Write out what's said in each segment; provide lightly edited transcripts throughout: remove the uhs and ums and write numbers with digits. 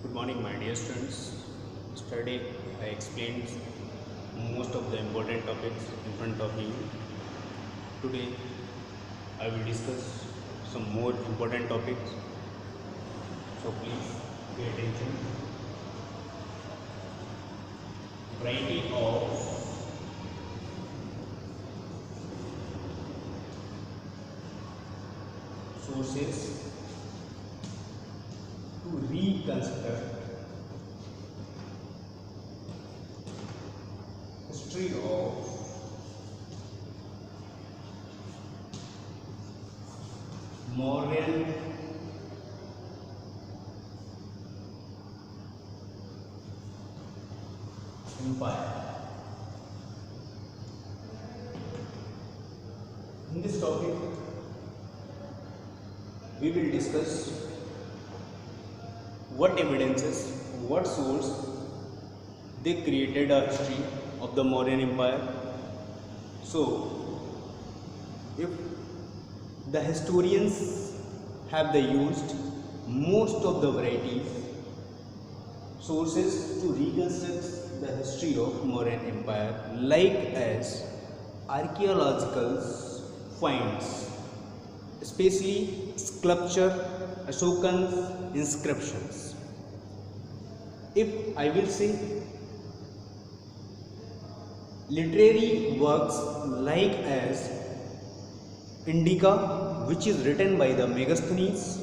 Good morning, my dear students. Yesterday I explained most of the important topics in front of you. Today I will discuss some more important topics. So please pay attention. Variety of sources to reconstruct history of Mauryan Empire. In this topic, we will discuss what evidences, what source they created a history of the Mauryan Empire. So, if the historians have they used most of the varieties sources to reconstruct the history of Mauryan Empire, like as archaeological finds, especially sculpture, Ashokan inscriptions. If I will say literary works like as Indica, which is written by the Megasthenes,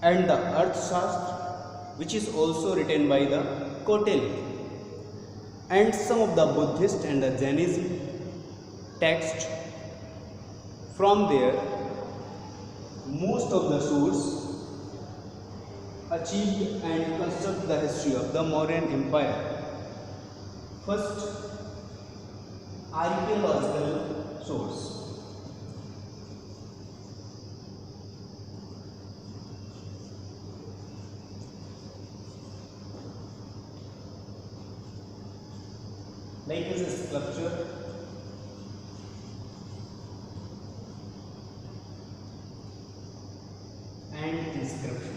and the Arthashastra, which is also written by the Kautilya, and some of the Buddhist and the Jainism text. From there, most of the source achieved and construct the history of the Mauryan Empire. First, archaeological source. Like as a sculpture, and inscription.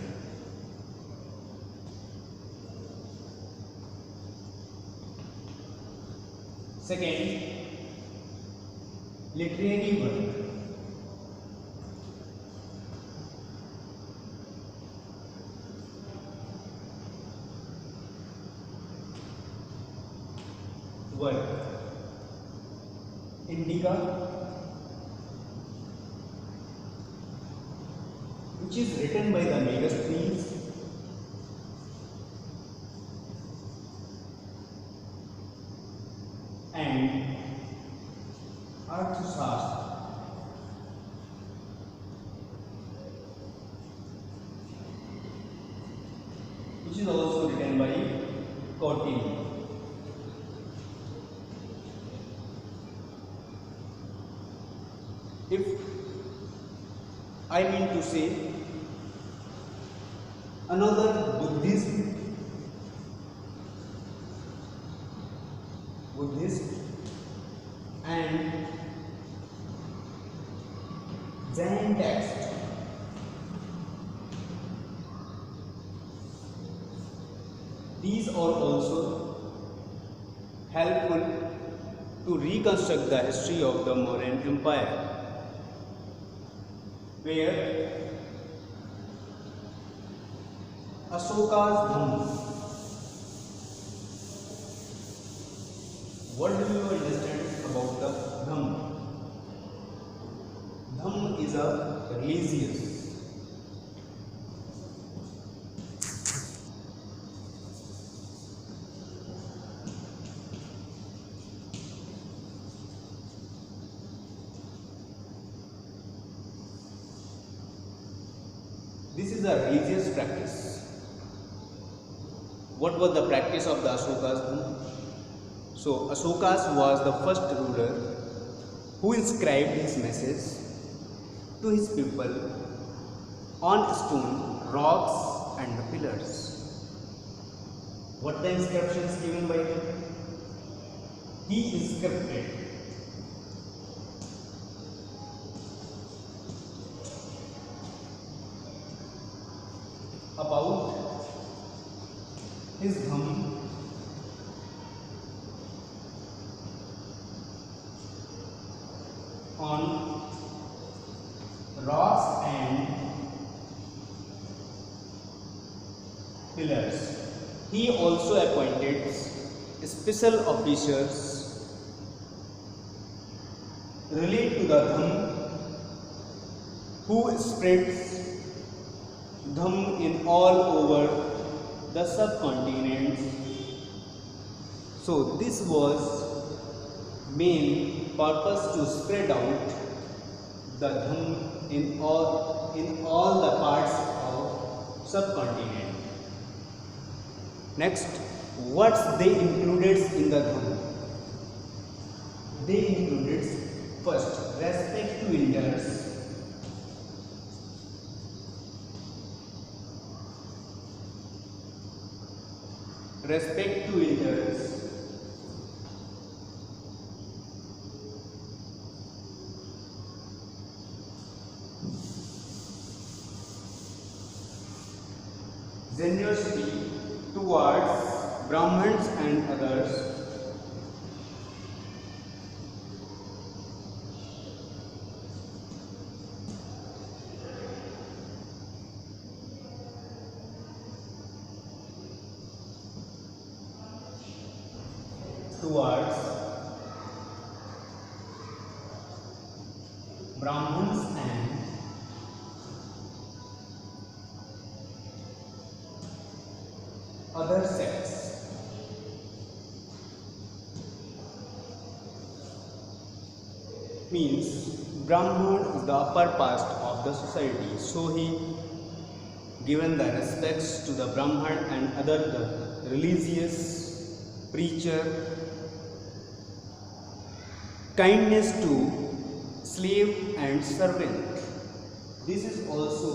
Second, literary work. Indica, which is written by the Megasthenes, and Arthashastra, which is also written by Kautilya. If I mean to say another Buddhist and Jain text, these are also helpful to reconstruct the history of the Mauryan Empire, where Ashoka's Dham. What do you understand about the Dham? Dham is a religious. This is a religious practice. What was the practice of the Ashoka's Dham? So, Ashoka was the first ruler who inscribed his message to his people on stone, rocks and the pillars. What the inscriptions given by him? He inscribed about is dham on rocks and pillars. He also appointed special officers relate to the dham who spreads dham in all over the subcontinents. So this was main purpose to spread out the dham in all the parts of subcontinent. Next, what they included in the dham? They included first respect to elders, respect to elders, generosity towards Brahmins and others, towards Brahmins and other sects. Means Brahman is the upper caste of the society, so he given the respects to the Brahman and other the religious preacher, kindness to slave and servant. This is also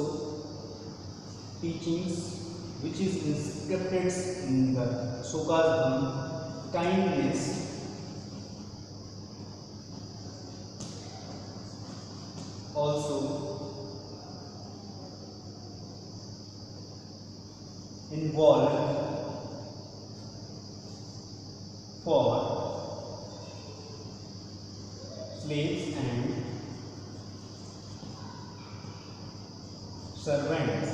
teachings which is inscripted in the Sokas Dham, kindness, also involved for slaves and servants.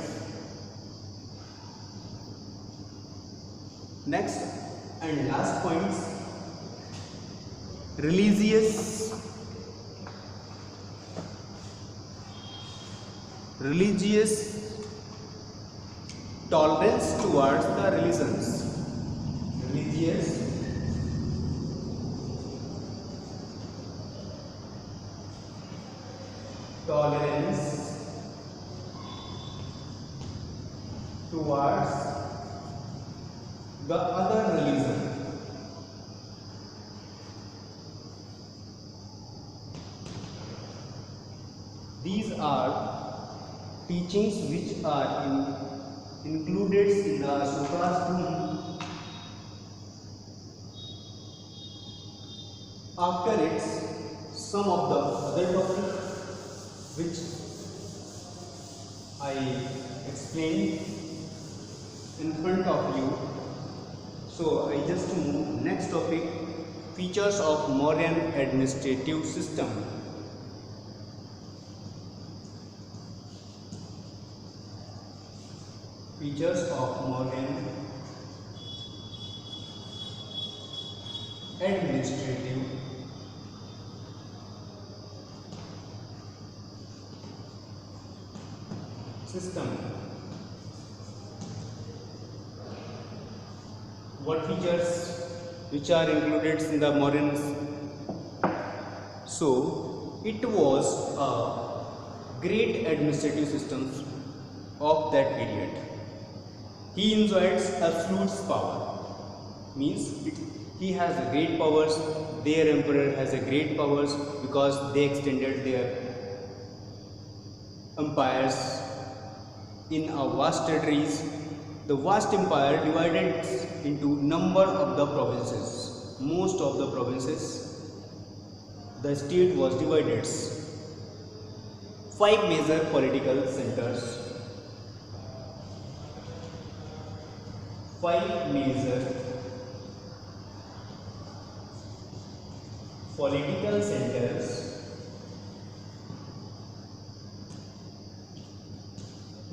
Next and last points, religious tolerance towards the religions, religious tolerance towards the other religion. These are teachings which are included in the Sokas Dham. After it, some of the other topics which I explained in front of you. So I just move next topic, features of Mauryan administrative system. Features of Mauryan administrative system. What features which are included in the Mauryan? So it was a great administrative system of that period. He enjoyed absolute power, means he has great powers. Their emperor has a great powers because they extended their empires in a vast territories. The vast empire divided into number of the provinces. Most of the provinces, the state was divided. 5 major political centers. 5 major political centers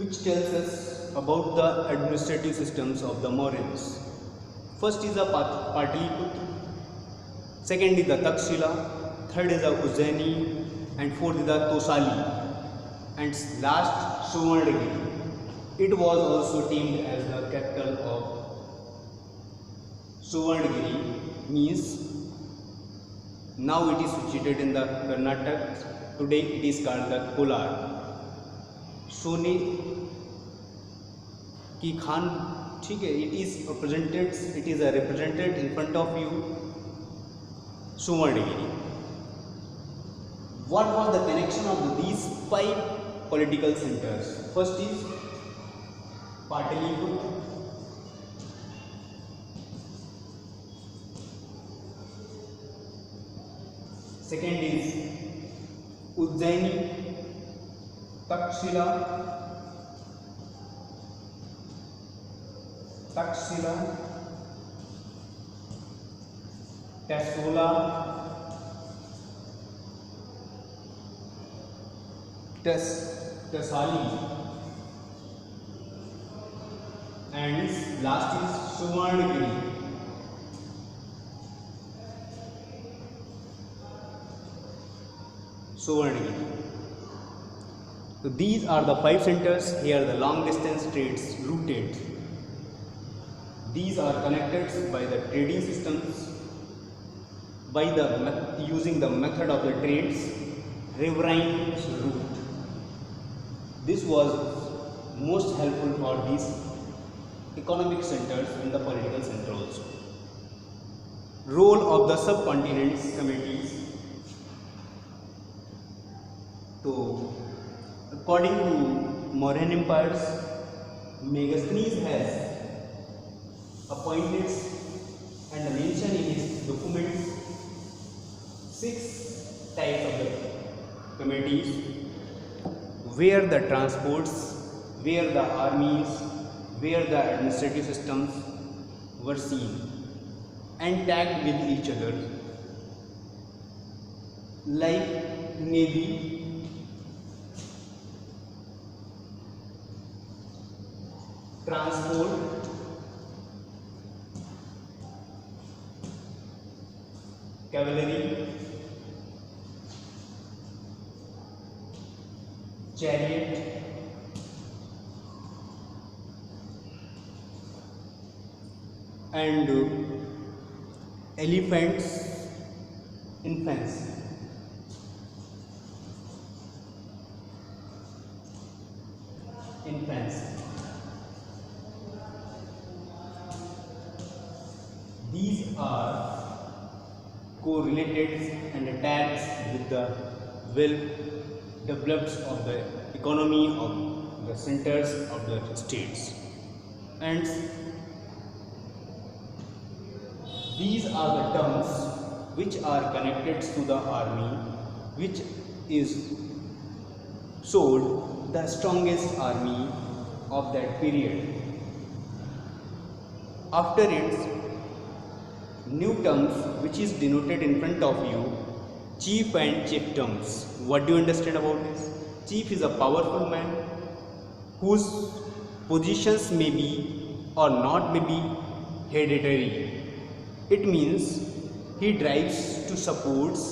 which tells us about the administrative systems of the Mauryans. First is the Pataliputra, second is the Takshila, third is the Ujjaini, and fourth is the Tosali, and last Suvarnagiri. It was also named as the capital of Suvarnagiri, means now it is situated in the Karnataka. Today it is called the Kolar. सोने की खान, ठीक है, it is represented in front of you Suvarnagiri. What was the connection of these 5 political centers? First is Pataliputra, second is Ujjaini, Takshila, Tasola, Tasali, and last is Suvarnagiri. So these are the 5 centers. Here the long distance trades routed. These are connected by the trading systems, by the using the method of the trades, riverine route. This was most helpful for these economic centers and the political center also. Role of the subcontinents committees. So, according to Mauryan empires, Megasthenes has appointed and mentioned in his documents 6 types of the committees, where the transports, where the armies, where the administrative systems were seen and tagged with each other, like navy, transport, cavalry, chariot, and elephants, infants. These are correlated and attached with the well-developed of the economy of the centers of the states, and these are the terms which are connected to the army, which is sold the strongest army of that period. After it, new terms which is denoted in front of you, chief and chiefdoms. What do you understand about this? Chief is a powerful man whose positions may be or not may be hereditary. It means he drives to supports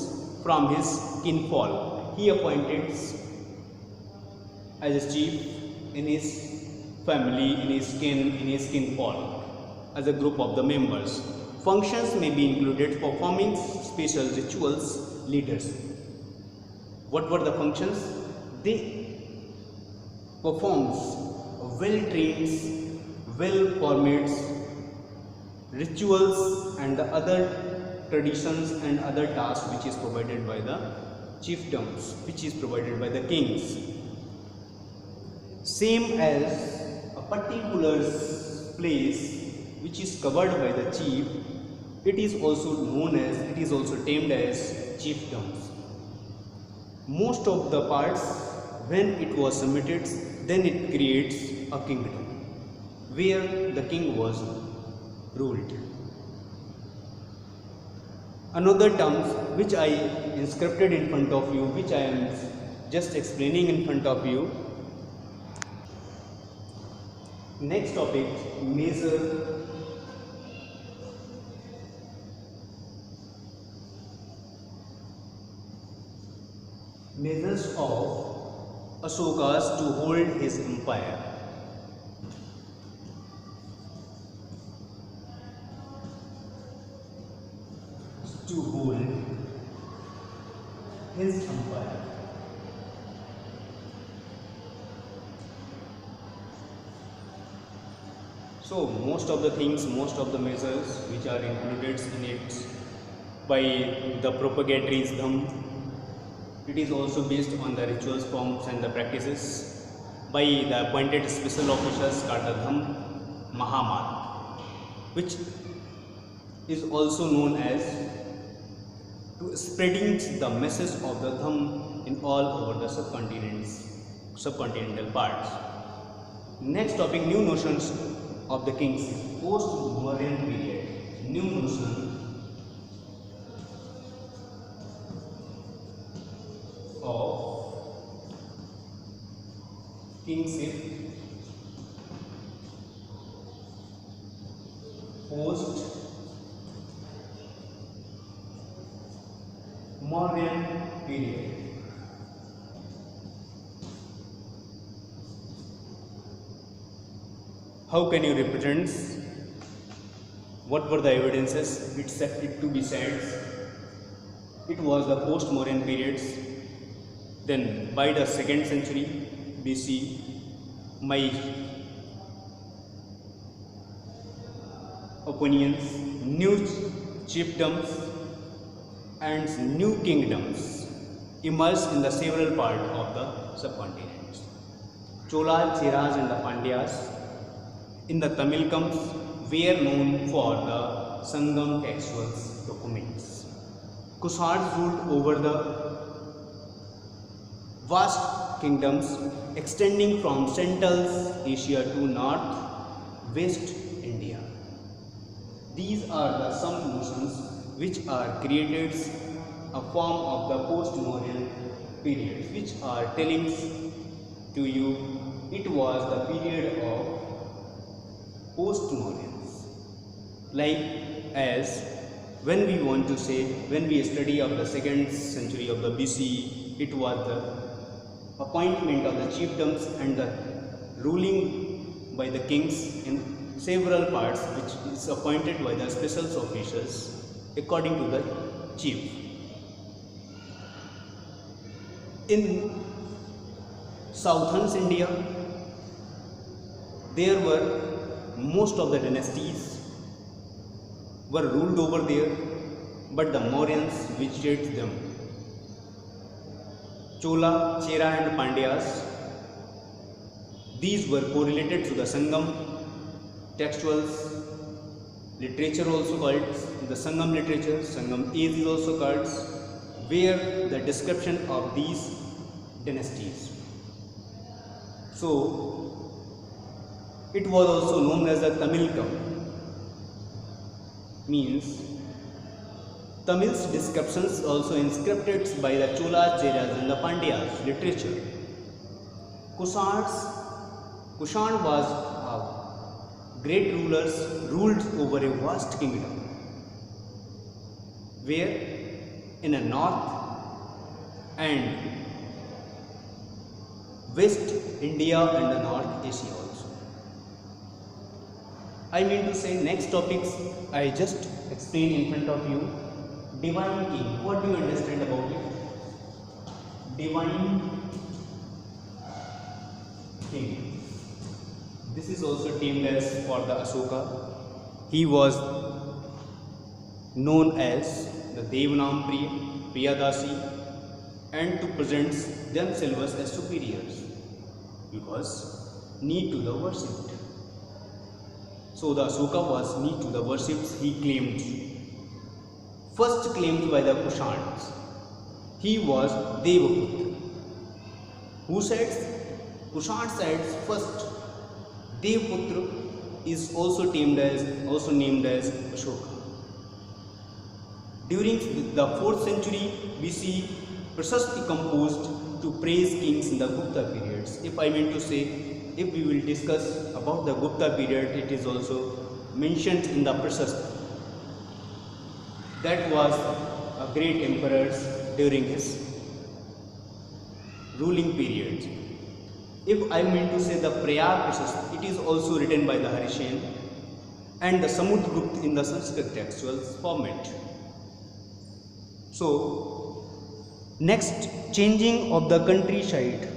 from his kinfolk. He appointed as a chief in his family, in his kinfolk, as a group of the members. Functions may be included performing special rituals, leaders. What were the functions? They performs well-trained, well-formed rituals and the other traditions and other tasks which is provided by the chiefdoms, which is provided by the kings. Same as a particular place which is covered by the chief, it is also termed as chiefdoms. Most of the parts, when it was submitted, then it creates a kingdom, where the king was ruled. Another terms which I inscribed in front of you, which I am just explaining in front of you. Next topic, measures of Ashoka's to hold his empire. To hold his empire. So most of the things, most of the measures which are included in it by the propagator's it is also based on the rituals, forms and the practices by the appointed special officers called the Mahaman, which is also known as to spreading the message of the Dham in all over the subcontinental parts. Next topic, new notions of the kings post-Mauryan period. New notion of kingship post-Mauryan period. How can you represent? What were the evidences? It to be said it was the post-Mauryan periods. Then by the 2nd century BC, my opinions, new chiefdoms and new kingdoms emerged in the several parts of the subcontinent. Cholas, Cheras and the Pandyas in the Tamilkams were known for the Sangam textual documents. Kusans ruled over the vast kingdoms extending from Central Asia to North-West India. These are the some notions which are created a form of the post-Mauryan period, which are telling to you it was the period of post-Mauryans. Like as when we want to say, when we study of the 2nd century of the BC, it was the appointment of the chiefdoms and the ruling by the kings in several parts, which is appointed by the special officers according to the chief. In southern India, there were most of the dynasties were ruled over there, but the Mauryans visited them. Chola, Chera and Pandyas, these were correlated to the Sangam textuals, literature also called the Sangam literature, Sangam age is also called, where the description of these dynasties. So it was also known as the Tamilkam, means Tamil's descriptions also inscribed by the Cholas, Cheras and the Pandyas literature. Kushan was great rulers ruled over a vast kingdom, where in a north and west India and the North Asia also. I mean to say, next topics I just explain in front of you. Divine King, what do you understand about it? Divine King. This is also termed as for the Ashoka. He was known as the Devanam Priyadasi, and to present themselves as superiors because need to the worshipped. So the Ashoka was need to the worships, he claimed. First claimed by the Kushans. He was Devaputra. Who said? Kushan said first Devaputra is also named as Ashoka. During the 4th century BC, Prashasti composed to praise kings in the Gupta periods. If I mean to say, if we will discuss about the Gupta period, it is also mentioned in the Prashasti. That was a great emperors during his ruling period. If I mean to say the Prayag Prashasti, it is also written by the Harishen and the Samudragupta in the Sanskrit textual format. So, next, changing of the countryside.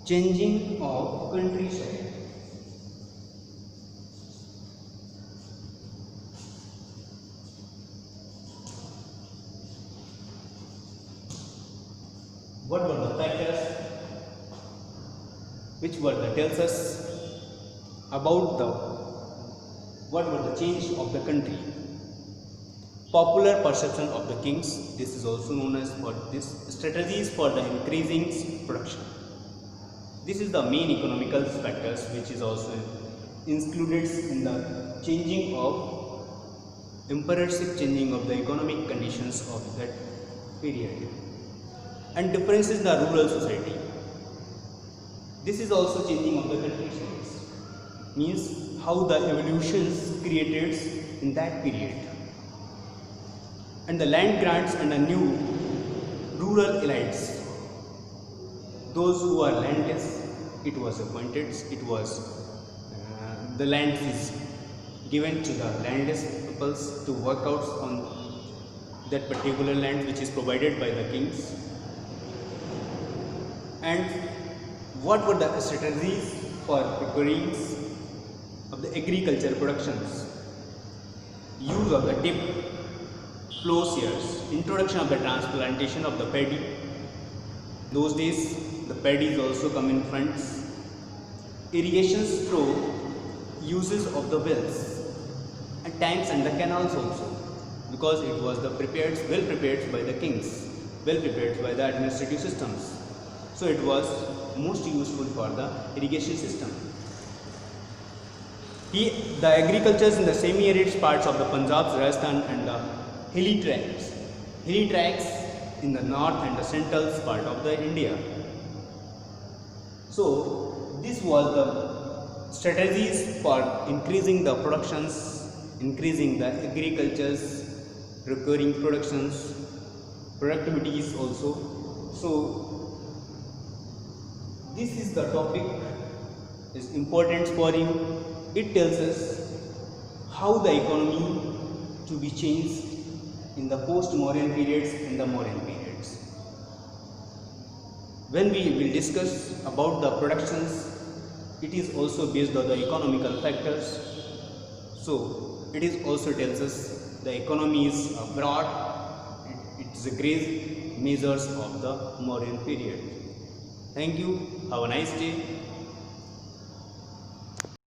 Changing of countryside. What were the factors which were the tells us about what were the change of the country? Popular perception of the kings. This is also known as for this strategies for the increasing production. This is the main economical factors which is also included in the changing of emperorship, changing of the economic conditions of that period, and differences in the rural society. This is also changing of the conditions, means how the evolutions created in that period. And the land grants and the new rural elites, those who are landless, it was appointed, it was the land is given to the landless peoples to work out on that particular land which is provided by the kings. And what were the strategies for preparing of the agriculture productions? Use of the dip plowshares, introduction of the transplantation of the paddy. Those days the paddy is also come in fronts. Irrigations through uses of the wells and tanks and the canals also, because it was the well prepared by the kings, well prepared by the administrative systems. So it was most useful for the irrigation system. The agricultures in the semi-arid parts of the Punjab, Rajasthan and the hilly tracts in the north and the central part of the India. So this was the strategies for increasing the productions, increasing the agricultures, recurring productions, productivities also. So this is the topic is important for you. It tells us how the economy to be changed in the post-Mauryan periods and the Mauryan periods. When we will discuss about the productions, it is also based on the economical factors. So it is also tells us the economy is broad, it is a great measures of the Mauryan period. Thank you. Have a nice day.